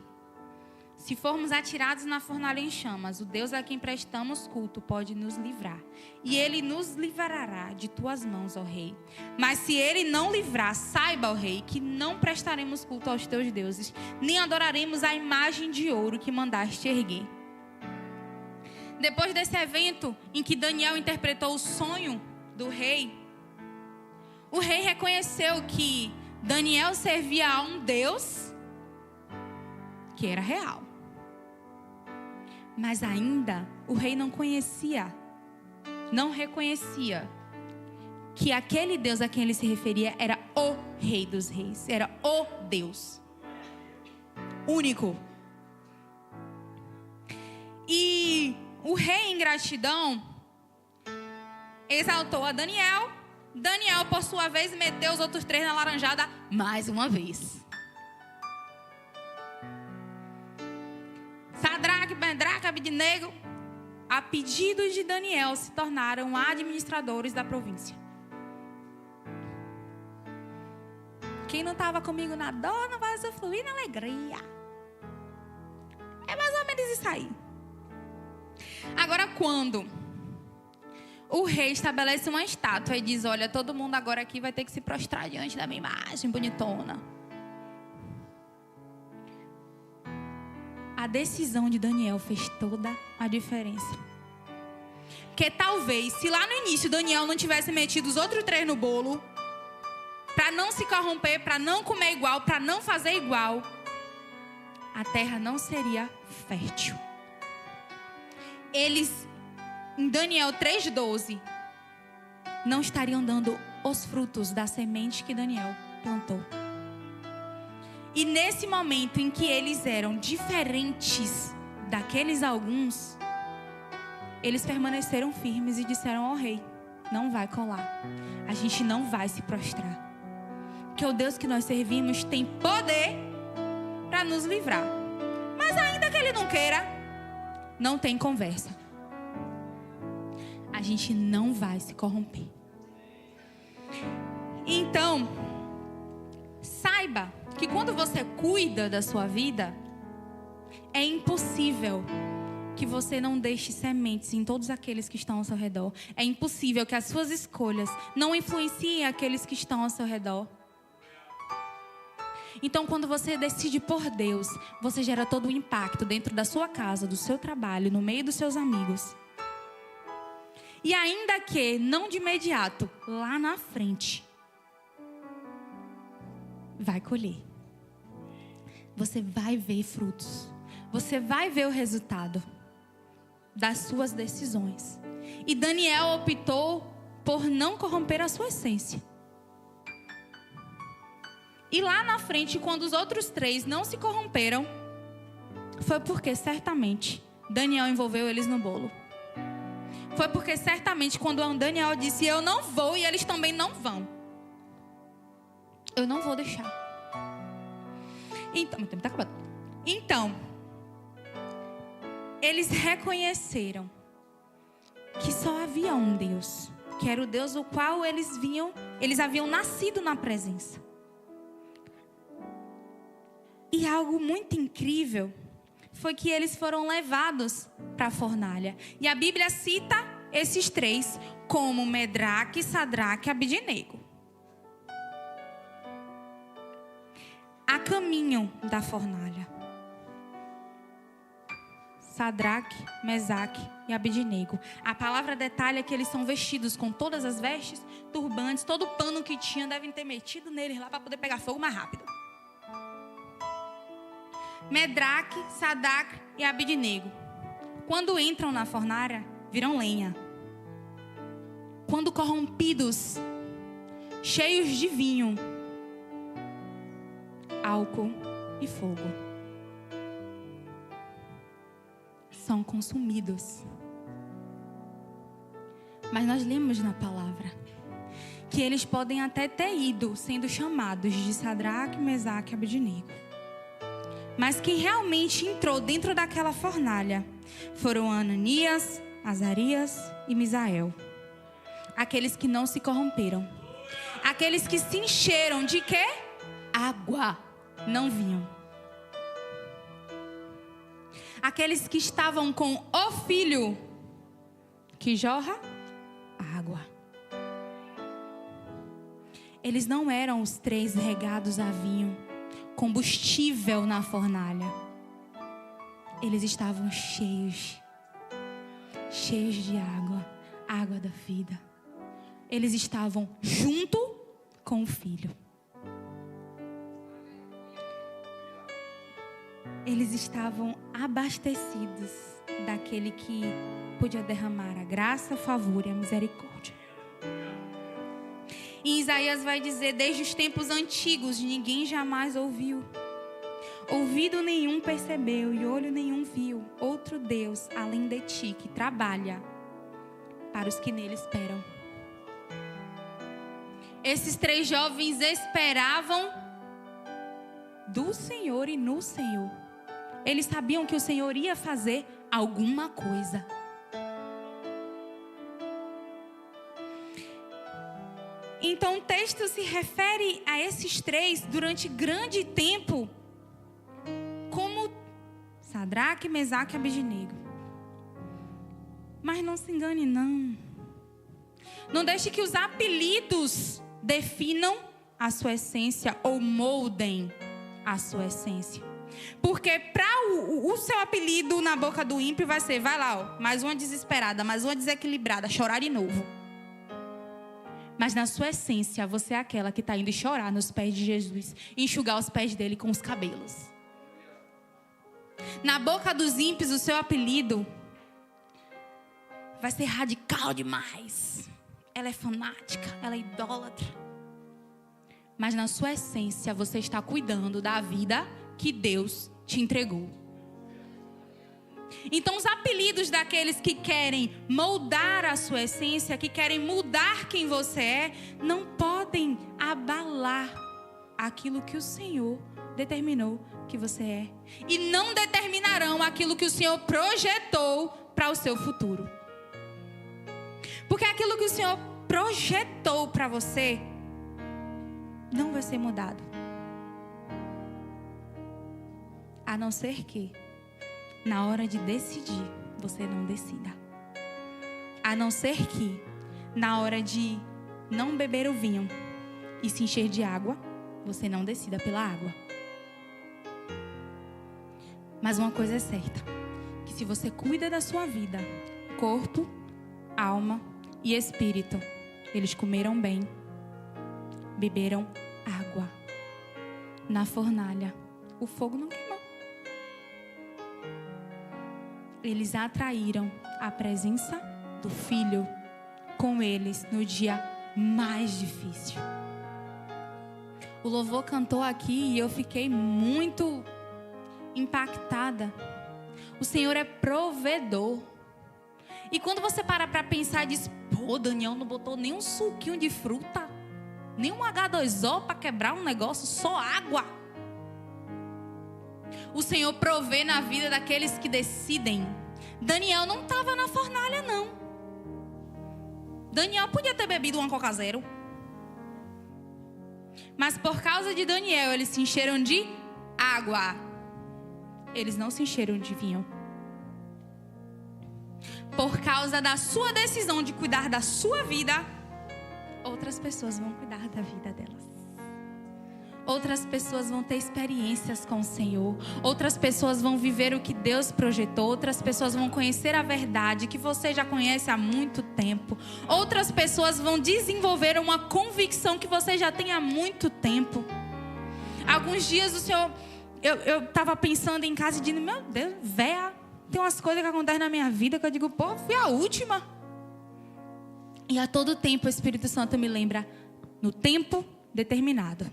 Se formos atirados na fornalha em chamas, o Deus a quem prestamos culto pode nos livrar. E ele nos livrará de tuas mãos, ó rei. Mas se ele não livrar, saiba, ó rei, que não prestaremos culto aos teus deuses, nem adoraremos a imagem de ouro que mandaste erguer. Depois desse evento em que Daniel interpretou o sonho do rei, o rei reconheceu que Daniel servia a um Deus que era real. Mas ainda o rei não conhecia, não reconhecia que aquele Deus a quem ele se referia era o Rei dos Reis, era o Deus único. E o rei, em gratidão, exaltou a Daniel. Daniel, por sua vez, meteu os outros 3 na laranjada mais uma vez. Sadraque, Medraque, Abidnego, a pedido de Daniel, se tornaram administradores da província. Quem não estava comigo na dor não vai usufruir na alegria. É mais ou menos isso aí. Agora, quando o rei estabelece uma estátua e diz: olha, todo mundo agora aqui vai ter que se prostrar diante da minha imagem bonitona. A decisão de Daniel fez toda a diferença. Porque talvez, se lá no início Daniel não tivesse metido os outros 3 no bolo, para não se corromper, para não comer igual, para não fazer igual, a terra não seria fértil. Eles, em Daniel 3,12, não estariam dando os frutos da semente que Daniel plantou. E nesse momento em que eles eram diferentes daqueles alguns, eles permaneceram firmes e disseram ao rei: não vai colar, a gente não vai se prostrar, porque o Deus que nós servimos tem poder para nos livrar. Mas ainda que ele não queira, não tem conversa. A gente não vai se corromper. Então, saiba que quando você cuida da sua vida, é impossível que você não deixe sementes em todos aqueles que estão ao seu redor. É impossível que as suas escolhas não influenciem aqueles que estão ao seu redor. Então, quando você decide por Deus, você gera todo o impacto dentro da sua casa, do seu trabalho, no meio dos seus amigos. E ainda que não de imediato, lá na frente, vai colher. Você vai ver frutos. Você vai ver o resultado das suas decisões. E Daniel optou por não corromper a sua essência. E lá na frente, quando os outros 3 não se corromperam, foi porque certamente Daniel envolveu eles no bolo. Foi porque certamente quando Daniel disse: eu não vou, e eles também não vão, eu não vou deixar. Então, meu tempo está acabando. Então, eles reconheceram que só havia um Deus, que era o Deus do qual eles haviam nascido na presença. E algo muito incrível foi que eles foram levados para a fornalha. E a Bíblia cita esses 3 como Medraque, Sadraque e Abidnego. A caminho da fornalha, Sadraque, Mesaque e Abidnego. A palavra detalha que eles são vestidos com todas as vestes, turbantes, todo o pano que tinha, devem ter metido neles lá para poder pegar fogo mais rápido. Medraque, Sadraque e Abidnego, quando entram na fornalha, viram lenha. Quando corrompidos, cheios de vinho, álcool e fogo, são consumidos. Mas nós lemos na palavra que eles podem até ter ido sendo chamados de Sadraque, Mesaque e Abidnego, mas quem realmente entrou dentro daquela fornalha foram Ananias, Azarias e Misael. Aqueles que não se corromperam. Aqueles que se encheram de quê? Água. Não vinham. Aqueles que estavam com o filho que jorra água. Eles não eram os 3 regados a vinho, combustível na fornalha. Eles estavam cheios de água, água da vida. Eles estavam junto com o filho. eles estavam abastecidos daquele que podia derramar a graça, a favor e a misericórdia. E Isaías vai dizer: desde os tempos antigos ninguém jamais ouviu, ouvido nenhum percebeu e olho nenhum viu outro Deus além de ti, que trabalha para os que nele esperam. Esses 3 jovens esperavam do Senhor e no Senhor. Eles sabiam que o Senhor ia fazer alguma coisa. Então o texto se refere a esses 3 durante grande tempo como Sadraque, Mesaque e Abednego. Mas não se engane não. Não deixe que os apelidos definam a sua essência ou moldem a sua essência. Porque para o seu apelido na boca do ímpio vai ser: vai lá, ó, mais uma desesperada, mais uma desequilibrada, chorar de novo. Mas na sua essência, você é aquela que está indo chorar nos pés de Jesus, enxugar os pés dele com os cabelos. Na boca dos ímpios, o seu apelido vai ser radical demais. Ela é fanática, ela é idólatra. Mas na sua essência, você está cuidando da vida que Deus te entregou. Então os apelidos daqueles que querem moldar a sua essência, que querem mudar quem você é, não podem abalar aquilo que o Senhor determinou que você é. E não determinarão aquilo que o Senhor projetou para o seu futuro. Porque aquilo que o Senhor projetou para você não vai ser mudado. A não ser que na hora de decidir, você não decida. A não ser que na hora de não beber o vinho e se encher de água, você não decida pela água. Mas uma coisa é certa, que se você cuida da sua vida, corpo, alma e espírito, eles comeram bem, beberam água. Na fornalha, o fogo não queimou. Eles atraíram a presença do Filho com eles no dia mais difícil. O louvor cantou aqui e eu fiquei muito impactada. O Senhor é provedor. E quando você para pensar e diz: pô, Daniel não botou nem um suquinho de fruta, nem um H2O para quebrar um negócio, só água. O Senhor provê na vida daqueles que decidem. Daniel não estava na fornalha, não. Daniel podia ter bebido uma Coca Zero. Mas por causa de Daniel, eles se encheram de água. Eles não se encheram de vinho. Por causa da sua decisão de cuidar da sua vida, outras pessoas vão cuidar da vida delas. Outras pessoas vão ter experiências com o Senhor. Outras pessoas vão viver o que Deus projetou. Outras pessoas vão conhecer a verdade que você já conhece há muito tempo. Outras pessoas vão desenvolver uma convicção que você já tem há muito tempo. Alguns dias o Senhor... Eu estava pensando em casa e dizendo: meu Deus, véia, tem umas coisas que acontecem na minha vida que eu digo: pô, fui a última. E a todo tempo o Espírito Santo me lembra: no tempo determinado.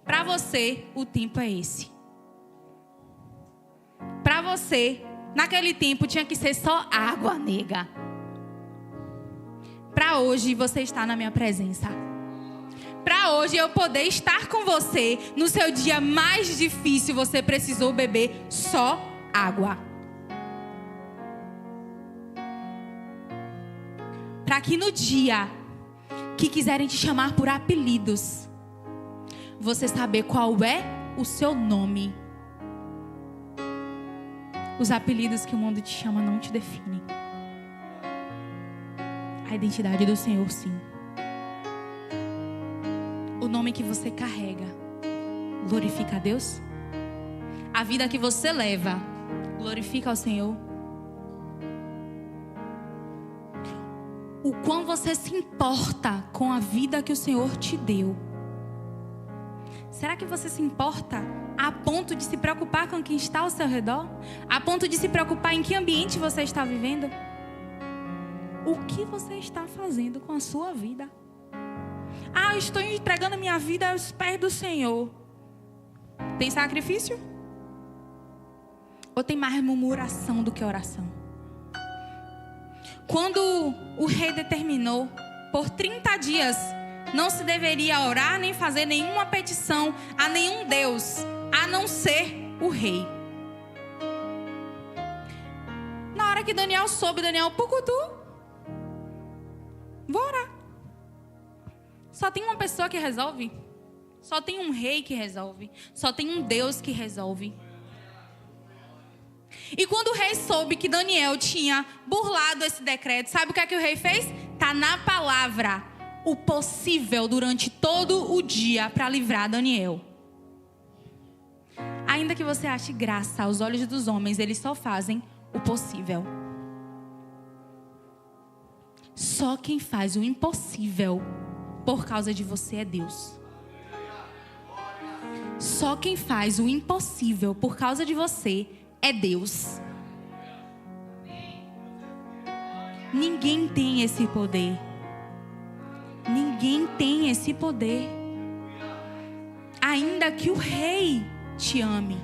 Para você, o tempo é esse. Para você, naquele tempo tinha que ser só água, nega. Para hoje, você está na minha presença. Para hoje, eu poder estar com você no seu dia mais difícil, você precisou beber só água. Para que no dia que quiserem te chamar por apelidos, você saber qual é o seu nome. Os apelidos que o mundo te chama não te definem. A identidade do Senhor, sim. O nome que você carrega glorifica a Deus? A vida que você leva glorifica ao Senhor? O quão você se importa com a vida que o Senhor te deu Será que você se importa a ponto de se preocupar com quem está ao seu redor? A ponto de se preocupar em que ambiente você está vivendo? O que você está fazendo com a sua vida? Eu estou entregando a minha vida aos pés do Senhor. Tem sacrifício? Ou tem mais murmuração do que oração? Quando o rei determinou, por 30 dias, não se deveria orar nem fazer nenhuma petição a nenhum Deus, a não ser o rei. Na hora que Daniel soube, pucutu, vou orar. Só tem uma pessoa que resolve. Só tem um rei que resolve. Só tem um Deus que resolve. E quando o rei soube que Daniel tinha burlado esse decreto, sabe o que é que o rei fez? Está na palavra o possível durante todo o dia para livrar Daniel. Ainda que você ache graça aos olhos dos homens, eles só fazem o possível. Só quem faz o impossível por causa de você é Deus. Só quem faz o impossível por causa de você é Deus. Ninguém tem esse poder. Ninguém tem esse poder. Ainda que o rei te ame,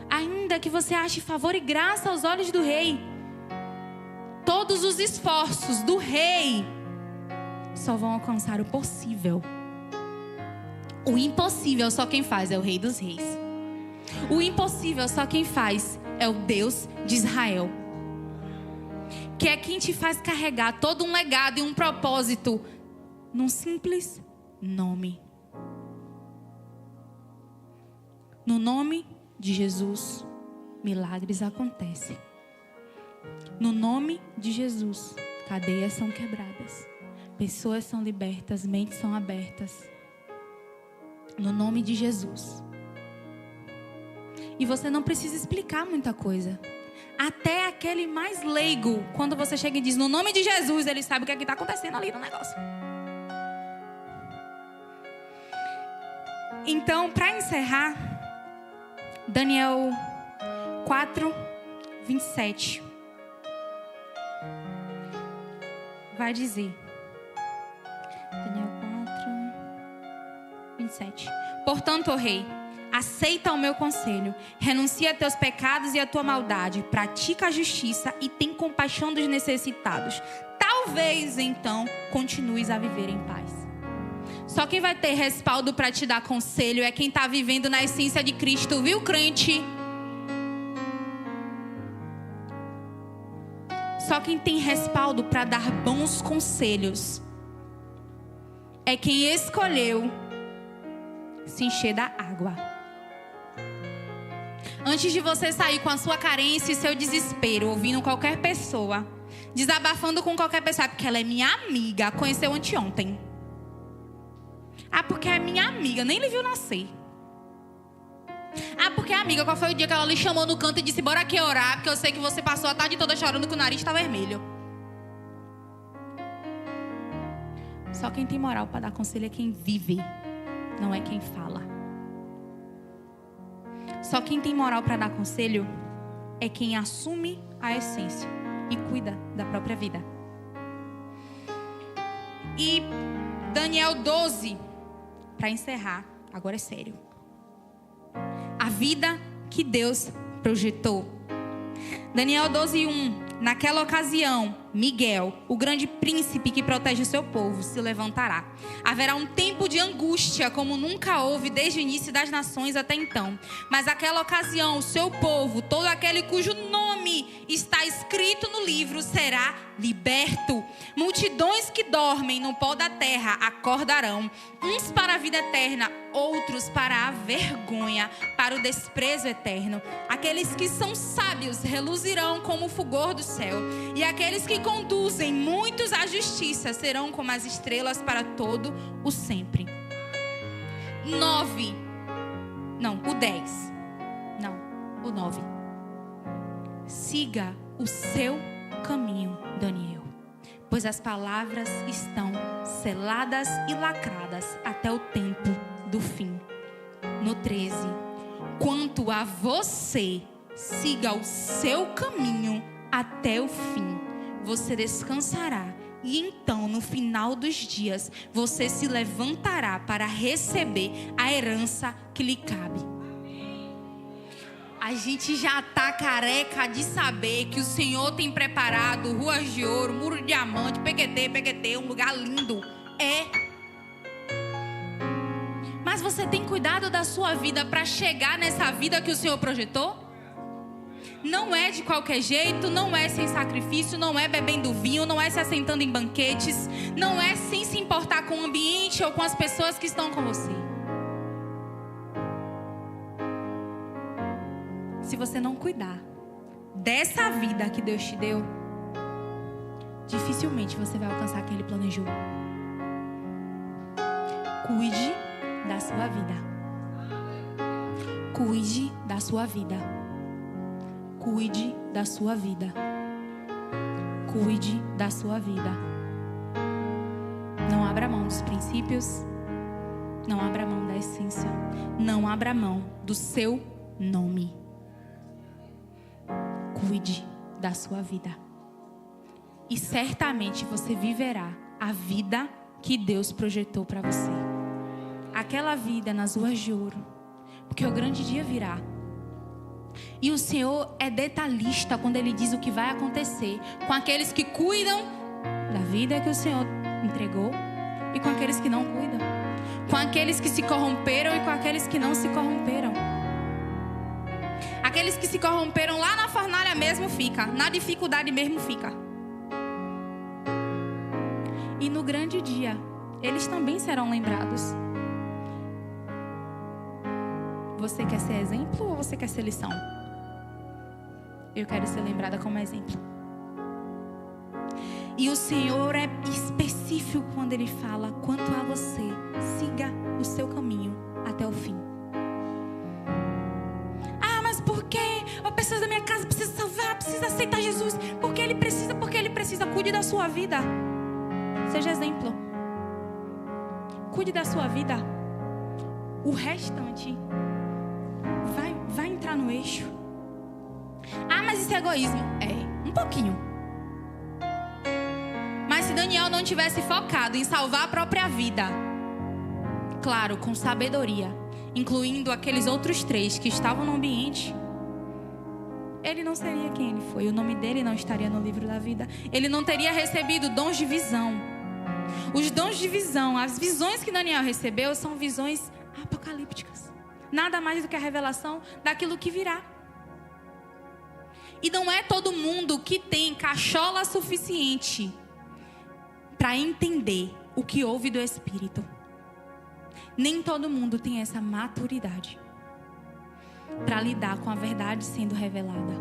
ainda que você ache favor e graça aos olhos do rei, todos os esforços do rei só vão alcançar o possível. O impossível só quem faz é o Rei dos Reis. O impossível só quem faz é o Deus de Israel, que é quem te faz carregar todo um legado e um propósito num simples nome. No nome de Jesus, milagres acontecem. No nome de Jesus, cadeias são quebradas, pessoas são libertas, mentes são abertas. No nome de Jesus. E você não precisa explicar muita coisa. Até aquele mais leigo, quando você chega e diz no nome de Jesus, ele sabe o que é que está acontecendo ali no negócio. Então, para encerrar, Daniel 4, 27. Vai dizer. Daniel 4, 27. Portanto, ó rei, aceita o meu conselho, renuncia a teus pecados e a tua maldade, pratica a justiça e tem compaixão dos necessitados. Talvez, então, continues a viver em paz. Só quem vai ter respaldo para te dar conselho é quem está vivendo na essência de Cristo, viu, crente? Só quem tem respaldo para dar bons conselhos é quem escolheu se encher da água. Antes de você sair com a sua carência e seu desespero, ouvindo qualquer pessoa, desabafando com qualquer pessoa, porque ela é minha amiga, conheceu anteontem. Porque é minha amiga, nem lhe viu nascer. Porque amiga, qual foi o dia que ela lhe chamou no canto e disse, bora aqui orar, porque eu sei que você passou a tarde toda chorando que o nariz está vermelho. Só quem tem moral para dar conselho é quem vive, não é quem fala. Só quem tem moral para dar conselho é quem assume a essência e cuida da própria vida. E Daniel 12, para encerrar, agora é sério. A vida que Deus projetou. Daniel 12:1. Naquela ocasião, Miguel, o grande príncipe que protege o seu povo, se levantará. Haverá um tempo de angústia como nunca houve desde o início das nações até então. Mas naquela ocasião, o seu povo, todo aquele cujo nome está escrito no livro, será liberto. Multidões que dormem no pó da terra acordarão, uns para a vida eterna, outros para a vergonha, para o desprezo eterno. Aqueles que são sábios reluzirão como o fulgor do céu, e aqueles que conduzem muitos à justiça serão como as estrelas para todo o sempre. 9. Não, o 10. Não, o 9. Siga o seu caminho, Daniel, pois as palavras estão seladas e lacradas até o tempo do fim. No 13. Quanto a você, siga o seu caminho até o fim. Você descansará. E então, no final dos dias, você se levantará para receber a herança que lhe cabe. A gente já tá careca de saber que o Senhor tem preparado ruas de ouro, muro de diamante, PQT, um lugar lindo. Mas você tem cuidado da sua vida para chegar nessa vida que o Senhor projetou? Não é de qualquer jeito, não é sem sacrifício, não é bebendo vinho, não é se assentando em banquetes, não é sem se importar com o ambiente ou com as pessoas que estão com você. Se você não cuidar dessa vida que Deus te deu, dificilmente você vai alcançar quem Ele planejou. Cuide da sua vida. Cuide da sua vida. Cuide da sua vida. Cuide da sua vida. Não abra mão dos princípios. Não abra mão da essência. Não abra mão do seu nome. Cuide da sua vida. E certamente você viverá a vida que Deus projetou para você. Aquela vida nas ruas de ouro. Porque o grande dia virá. E o Senhor é detalhista quando Ele diz o que vai acontecer com aqueles que cuidam da vida que o Senhor entregou e com aqueles que não cuidam, com aqueles que se corromperam e com aqueles que não se corromperam. Aqueles que se corromperam lá na fornalha mesmo fica, na dificuldade mesmo fica. E no grande dia, eles também serão lembrados. Você quer ser exemplo ou você quer ser lição? Eu quero ser lembrada como exemplo. E o Senhor é específico quando Ele fala: quanto a você, siga o seu caminho até o fim. Ah, mas por quê? A pessoa da minha casa precisa salvar, precisa aceitar Jesus. Porque ele precisa. Cuide da sua vida. Seja exemplo. Cuide da sua vida. O restante vai entrar no eixo. Ah, mas isso é egoísmo. Um pouquinho. Mas se Daniel não tivesse focado em salvar a própria vida, claro, com sabedoria, incluindo aqueles outros 3 que estavam no ambiente, ele não seria quem ele foi. O nome dele não estaria no livro da vida. Ele não teria recebido dons de visão. Os dons de visão, as visões que Daniel recebeu são visões apocalípticas. Nada mais do que a revelação daquilo que virá. E não é todo mundo que tem cachola suficiente para entender o que ouve do Espírito. Nem todo mundo tem essa maturidade para lidar com a verdade sendo revelada.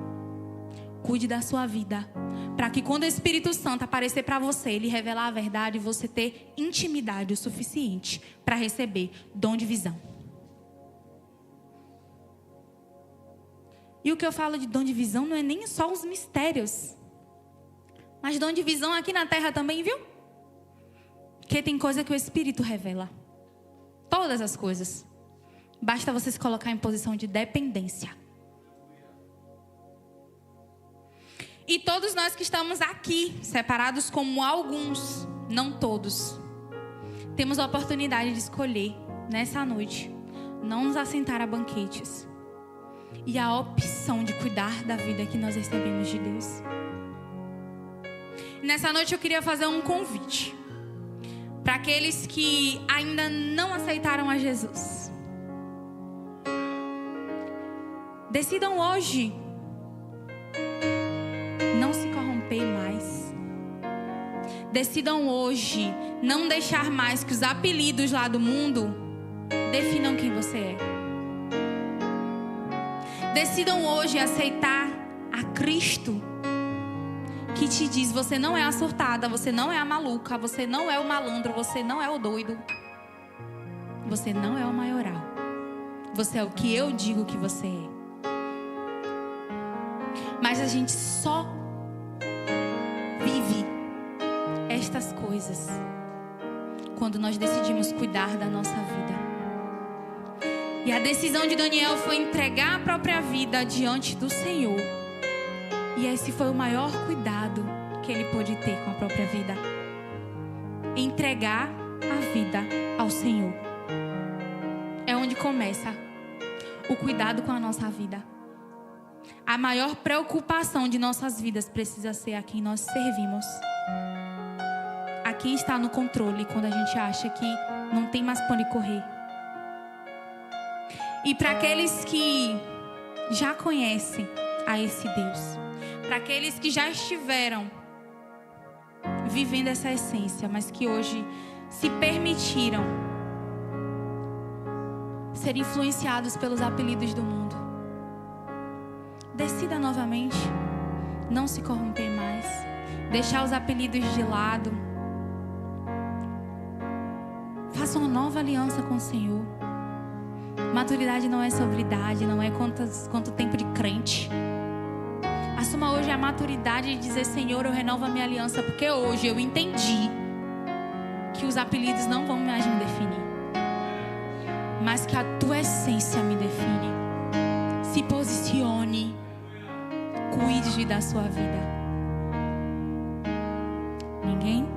Cuide da sua vida, para que quando o Espírito Santo aparecer para você, Ele revelar a verdade, você ter intimidade o suficiente para receber dom de visão. E o que eu falo de dom de visão não é nem só os mistérios, mas dom de visão aqui na terra também, viu? Porque tem coisa que o Espírito revela. Todas as coisas. Basta você se colocar em posição de dependência. E todos nós que estamos aqui, separados como alguns, não todos, temos a oportunidade de escolher, nessa noite, não nos assentar a banquetes. E a opção de cuidar da vida que nós recebemos de Deus. Nessa noite eu queria fazer um convite para aqueles que ainda não aceitaram a Jesus. Decidam hoje não se corromper mais. Decidam hoje não deixar mais que os apelidos lá do mundo definam quem você é. Decidam hoje aceitar a Cristo, que te diz: você não é a surtada, você não é a maluca, você não é o malandro, você não é o doido, você não é o maioral, você é o que eu digo que você é. Mas a gente só vive estas coisas quando nós decidimos cuidar da nossa vida. E a decisão de Daniel foi entregar a própria vida diante do Senhor. E esse foi o maior cuidado que ele pôde ter com a própria vida. Entregar a vida ao Senhor. É onde começa o cuidado com a nossa vida. A maior preocupação de nossas vidas precisa ser a quem nós servimos. A quem está no controle quando a gente acha que não tem mais para onde correr. E para aqueles que já conhecem a esse Deus, para aqueles que já estiveram vivendo essa essência, mas que hoje se permitiram ser influenciados pelos apelidos do mundo, decida novamente não se corromper mais, deixar os apelidos de lado, faça uma nova aliança com o Senhor. Maturidade não é sobre idade, não é quanto tempo de crente. Assuma hoje a maturidade de dizer: Senhor, eu renovo a minha aliança, porque hoje eu entendi que os apelidos não vão mais me definir, mas que a tua essência me define. Se posicione, cuide da sua vida. Ninguém